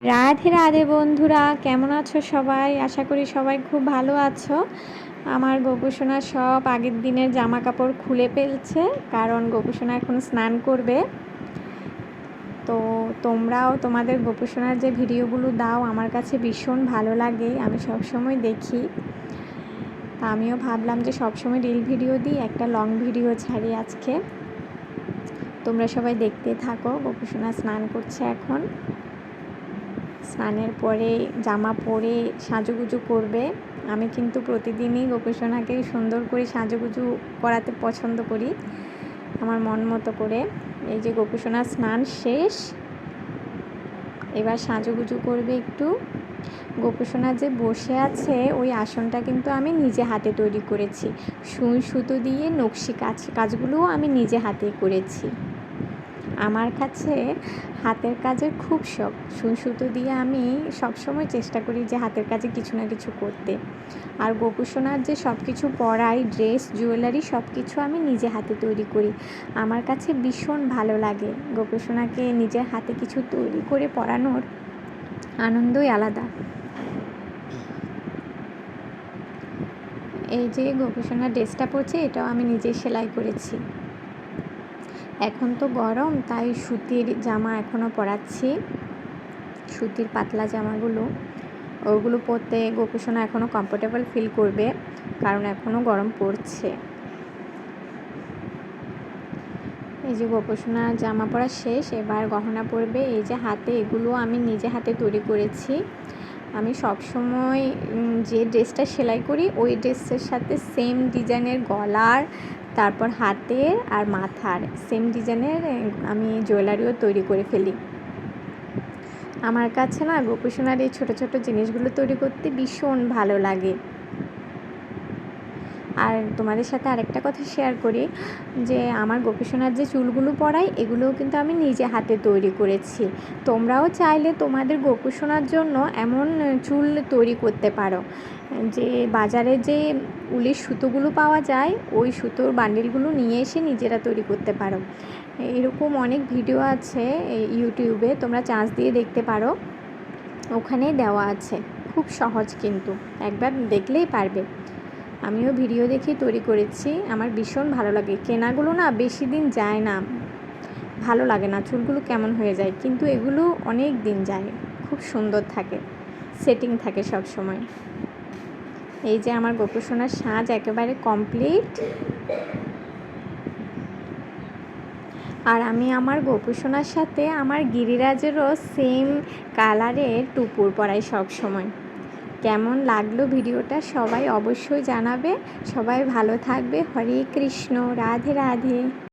রাধে রাধে বন্ধুরা, কেমন আছো সবাই? আশা করি সবাই খুব ভালো আছো। আমার গোপুসোনা সব আগের দিনের জামা কাপড় খুলে ফেলছে, কারণ গোপুসোনা এখন স্নান করবে। তো তোমরাও তোমাদের গোপুসোনার যে ভিডিওগুলো দাও আমার কাছে ভীষণ ভালো লাগে, আমি সবসময় দেখি। তা আমিও ভাবলাম যে সবসময় রিল ভিডিও দিই, একটা লং ভিডিও ছাড়ি আজকে। তোমরা সবাই দেখতে থাকো। গোপুসোনা স্নান করছে এখন। স্নানের পরে জামা পরে সাজুগুজু করবে। আমি কিন্তু প্রতিদিনই গোপুসোনাকে সুন্দর করে সাজুগুজু করাতে পছন্দ করি, আমার মন মতো করে। এই যে গোপুসোনার স্নান শেষ, এবার সাজুগুজু করবে একটু। গোপুসোনা যে বসে আছে ওই আসনটা কিন্তু আমি নিজে হাতে তৈরি করেছি। সুই সুতো দিয়ে নকশি কাজগুলোও আমি নিজে হাতে করেছি। আমার কাছে হাতের কাজের খুব শখ। সুই সুতো দিয়ে আমি সবসময় চেষ্টা করি যে হাতের কাজে কিছু না কিছু করতে। আর গোপুসোনার যে সব কিছু পরাই, ড্রেস, জুয়েলারি সব কিছু আমি নিজে হাতে তৈরি করি। আমার কাছে ভীষণ ভালো লাগে গোপুসোনাকে নিজের হাতে কিছু তৈরি করে পরানোর আনন্দই আলাদা। এই যে গোপুসোনার ড্রেসটা পরছে, এটাও আমি নিজে সেলাই করেছি। এখন তো গরম, তাই সুতির জামা এখনও পরাচ্ছি। সুতির পাতলা জামাগুলো, ওগুলো পরতে গোপুসোনা এখনও কমফোর্টেবল ফিল করবে, কারণ এখনও গরম পড়ছে। এই যে গোপুসোনা জামা পরা শেষ, এবার গহনা পরবে। এই যে হাতে, এগুলো আমি নিজে হাতে তৈরি করেছি। আমি সবসময় যে ড্রেসটা সেলাই করি ওই ড্রেসের সাথে সেম ডিজাইনের গলার, তারপর হাতের আর মাথার সেম ডিজাইনের আমি জুয়েলারিও তৈরি করে ফেলি। আমার কাছে না গোপুসোনার এই ছোটো ছোটো জিনিসগুলো তৈরি করতে ভীষণ ভালো লাগে। আর তোমাদের সাথে আরেকটা কথা শেয়ার করি, যে আমার গোপুসোনার যে চুলগুলো পরাই, এগুলোও কিন্তু আমি নিজে হাতে তৈরি করেছি। তোমরাও চাইলে তোমাদের গোপুসোনার জন্য এমন চুল তৈরি করতে পারো, যে বাজারে যে উলের সুতোগুলো পাওয়া যায় ওই সুতোর বান্ডিলগুলো নিয়ে এসে নিজেরা তৈরি করতে পারো। এরকম অনেক ভিডিও আছে ইউটিউবে, তোমরা চার্জ দিয়ে দেখতে পারো, ওখানেই দেওয়া আছে। খুব সহজ, কিন্তু একবার দেখলেই পারবে। আমিও ভিডিও দেখে তৈরি করেছি, আমার ভীষণ ভালো লাগে। কেনাগুলো না বেশি দিন যায় না, ভালো লাগে না, চুলগুলো কেমন হয়ে যায়, কিন্তু এগুলো অনেক দিন যায়, খুব সুন্দর থাকে, সেটিং থাকে সব সময়। এই যে আমার গোপুসোনার সাজ একেবারে কমপ্লিট। আর আমি আমার গোপুসোনার সাথে আমার গিরিরাজেরও সেম কালারের টুপুর পরাই সব সময়। কেমন লাগলো ভিডিওটা সবাই অবশ্যই জানাবে। সবাই ভালো থাকবে। হরে কৃষ্ণ, রাধে রাধে।